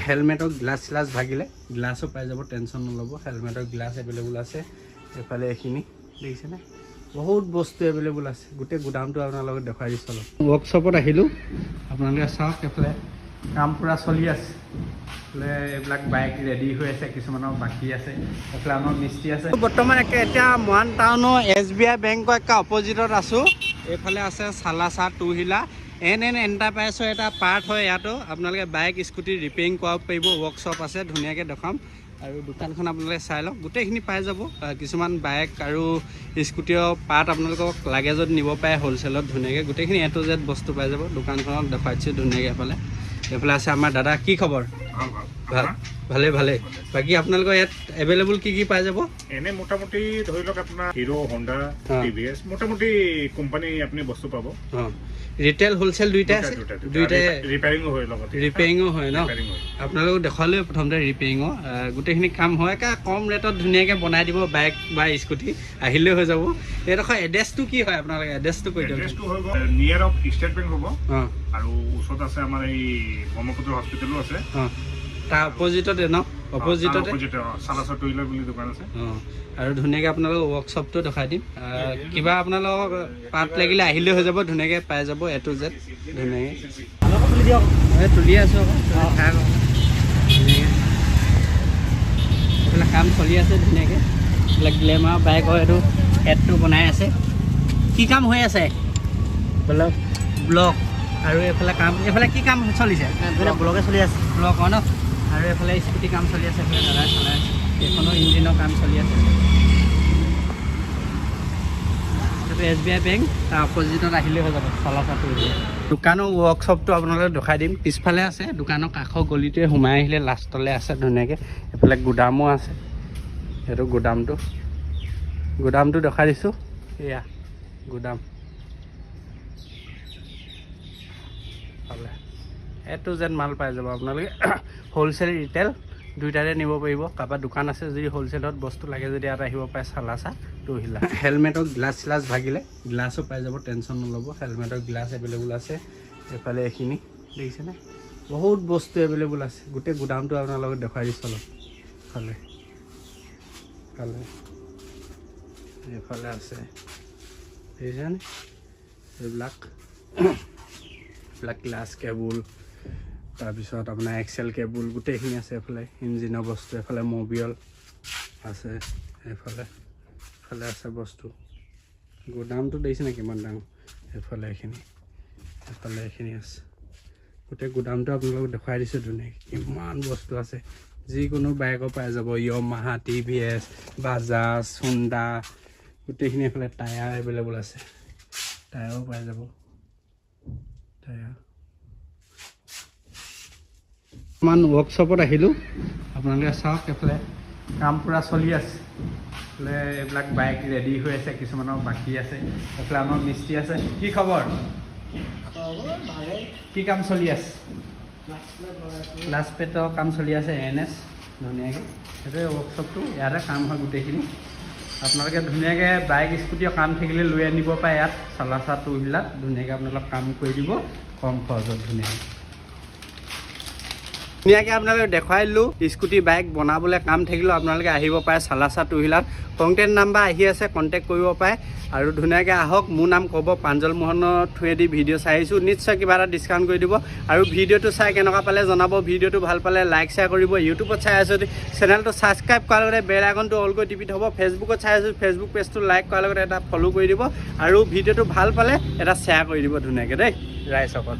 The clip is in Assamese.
হেলমেটৰ গ্লাছ চিলাছ ভাগিলে গ্লাছো পাই যাব, টেনশ্যন নল'ব। হেলমেটৰ গ্লাছ এভেইলেবল আছে। এইফালে এইখিনি দেখিছেনে, বহুত বস্তু এভেইলেবল আছে। গোটেই গুদামটো আপোনালোকক দেখুৱাই দিছোঁ অলপ। ৱৰ্কশ্বপত আহিলোঁ, আপোনালোকে চাওক এইফালে কাম পূৰা চলি আছে। এইফালে এইবিলাক বাইক ৰেডি হৈ আছে, কিছুমানৰ বাকী আছে। এইফালে আমাৰ মিস্ত্ৰী আছে। বৰ্তমান এতিয়া মৰাণ টাউনৰ SBI বেংকৰ একে অপজিটত আছোঁ। এইফালে আছে চালাচা টু হুইলাৰ NN এণ্টাৰপ্ৰাইজৰ এটা পাৰ্ট হয়। ইয়াতো আপোনালোকে বাইক স্কুটি ৰিপেয়াৰিং কৰাব পাৰিব। ৱৰ্কশ্বপ আছে, ধুনীয়াকৈ দেখাম। আৰু দোকানখন আপোনালোকে চাই লওক, গোটেইখিনি পাই যাব। কিছুমান বাইক আৰু স্কুটিৰ পাৰ্ট আপোনালোকক লাগে যদি নিব পাৰে হ'লচেলত ধুনীয়াকৈ। গোটেইখিনি A to Z বস্তু পাই যাব। দোকানখনত দেখুৱাই দিছোঁ ধুনীয়াকৈ। এইফালে আছে আমাৰ দাদা। কি খবৰ? ভাল, ভালে ভালে। বাকী আপোনালোকৰ ইয়াত এভেইলেবল কি পাই যাব? এনে মোটামুটি ধৰি লওক আপোনাৰ হিৰো, হণ্ডা, TVS মোটামুটি কোম্পানী আপুনি বস্তু পাব। ৰিটেইল হ'লচেল দুইটাই আছে, দুইটাই ৰিপেয়াৰিঙো হয় ন? আপোনালোকক দেখুৱালোৱে প্ৰথমতে ৰিপেয়াৰিঙৰ গোটেইখিনি কাম হয়। কম ৰেটত ধুনীয়াকৈ বনাই দিব বাইক বা স্কুটি, আহিলেই হৈ যাব। এইডোখৰ এড্ৰেছটো কি হয় আপোনালোকে এড্ৰেছটো কৈ দিয়ক। এড্ৰেছটো হৈ গ'ল নিয়াৰ অফ ষ্টেট বেংক হ'ব। আৰু ওচৰত আছে আমাৰ এই ব্ৰহ্মপুত্ৰ হস্পিটেলো আছে। তাৰ অপজিটতে ন? অপজিটতে চালাচা টু হুইলাৰ বুলি দোকান আছে। আৰু ধুনীয়াকৈ আপোনালোকক ৱৰ্কশ্বপটো দেখাই দিম। কিবা আপোনালোকক পাৰ্ট লাগিলে আহিলেই হৈ যাব, ধুনীয়াকৈ পাই যাব A to Z ধুনীয়াকৈ। তুলি দিয়ক, তুলি আছোঁ আকৌ এইবিলাক কাম চলি আছে ধুনীয়াকৈ। এইবিলাক গ্লেমাৰ বাইকৰ এইটো হেডটো বনাই আছে। কি কাম হৈ আছে? ব্লক। আৰু এইফালে কাম, এইফালে কি কাম চলিছে? ব্লকে চলি আছে। ব্লক হয় ন? আৰু এইফালে স্কুটি কাম চলি আছে। এইফালে দাদাই চলাই আছে। এইখনো ইঞ্জিনৰ কাম চলি আছে। এইটো SBI বেংক, তাৰ অপজিটত আহিলেই হৈ যাব চালাচা টু হুইলাৰ। দোকানৰ ৱৰ্কশ্বপটো আপোনালোকে দেখাই দিম। পিছফালে আছে, দোকানৰ কাষৰ গলিটোৱে সোমাই আহিলে লাষ্টলৈ আছে ধুনীয়াকৈ। এইফালে গুদামো আছে। সেইটো গুদামটো দেখাই দিছোঁ। এয়া গুদাম। A to Z মাল পাই যাব আপোনালোকে। হ'লচেল ৰিটেইল দুইটাৰে নিব পাৰিব। কাৰোবাৰ দোকান আছে যদি হ'লচেলত বস্তু লাগে যদি ইয়াত আহিব পাৰে চালাচা টু হুইলাৰ। হেলমেটৰ গ্লাছ চিলাছ ভাগিলে গ্লাছো পাই যাব, টেনশ্যন নল'ব। হেলমেটৰ গ্লাছ এভেইলেবল আছে। এইফালে এইখিনি দেখিছেনে, বহুত বস্তু এভেইলেবল আছে। গোটেই গুদামটো আপোনালোকক দেখুৱাই দিছোঁ অলপ। এইফালে আছে দেখিছেনে, এইবিলাক গ্লাছ কেবুল, তাৰপিছত আপোনাৰ এক্সেল কেবুল গোটেইখিনি আছে। এইফালে ইঞ্জিনৰ বস্তু, এইফালে মবিল আছে। এইফালে আছে বস্তু। গুদামটো দেখিছেনে কিমান ডাঙৰ। এইফালে এইখিনি আছে। গোটেই গুদামটো আপোনালোকক দেখুৱাই দিছোঁ ধুনীয়াকৈ। কিমান বস্তু আছে, যিকোনো বাইকৰ পাই যাব। য়ামাহা, TVS, বাজাজ, হোণ্ডা গোটেইখিনি। এইফালে টায়াৰ এভেইলেবল আছে, টায়াৰো পাই যাব। অকণমান ৱৰ্কশ্বপত আহিলোঁ, আপোনালোকে চাওক। এইফালে কাম পূৰা চলি আছে। এইফালে এইবিলাক বাইক ৰেডি হৈ আছে, কিছুমানৰ বাকী আছে। এইফালে আমাৰ মিস্ত্ৰী আছে। কি খবৰ? কি কাম চলি আছে? গ্লাছ প্লেটৰ কাম চলি আছে। NS ধুনীয়াকৈ। সেইটোৱে ৱৰ্কশ্বপটো, ইয়াতে কাম হয় গোটেইখিনি। আপোনালোকে ধুনীয়াকৈ বাইক স্কুটিৰ কাম থাকিলে লৈ আনিব পাৰে ইয়াত চালাচা টু হুইলাৰ। ধুনীয়াকৈ আপোনালোক কাম কৰি দিব কম খৰচত ধুনীয়াকৈ আপোনালোকে দেখুৱাই দিলোঁ। স্কুটি বাইক বনাবলৈ কাম থাকিলেও আপোনালোকে আহিব পাৰে চালাচা টু হুইলাৰ। কণ্টেক্ট নাম্বাৰ আহি আছে, কণ্টেক্ট কৰিব পাৰে। আৰু ধুনীয়াকৈ আহক। মোৰ নাম ক'ব, প্ৰাঞ্জল মোহনৰ থ্ৰুৱেদি ভিডিঅ' চাই আহিছোঁ। নিশ্চয় কিবা এটা ডিছকাউণ্ট কৰি দিব। আৰু ভিডিঅ'টো চাই কেনেকুৱা পালে জনাব। ভিডিঅ'টো ভাল পালে লাইক শ্বেয়াৰ কৰিব। ইউটিউবত চাই আছোঁ যদি চেনেলটো ছাবস্ক্ৰাইব কৰাৰ লগতে বেল আইকনটো অল কৰি টিপি থ'ব। ফেচবুকত চাই আছোঁ, ফেচবুক পেজটো লাইক কৰাৰ লগতে এটা ফ'ল' কৰি দিব। আৰু ভিডিঅ'টো ভাল পালে এটা শ্বেয়াৰ কৰি দিব ধুনীয়াকৈ দেই। ৰাইজসকল।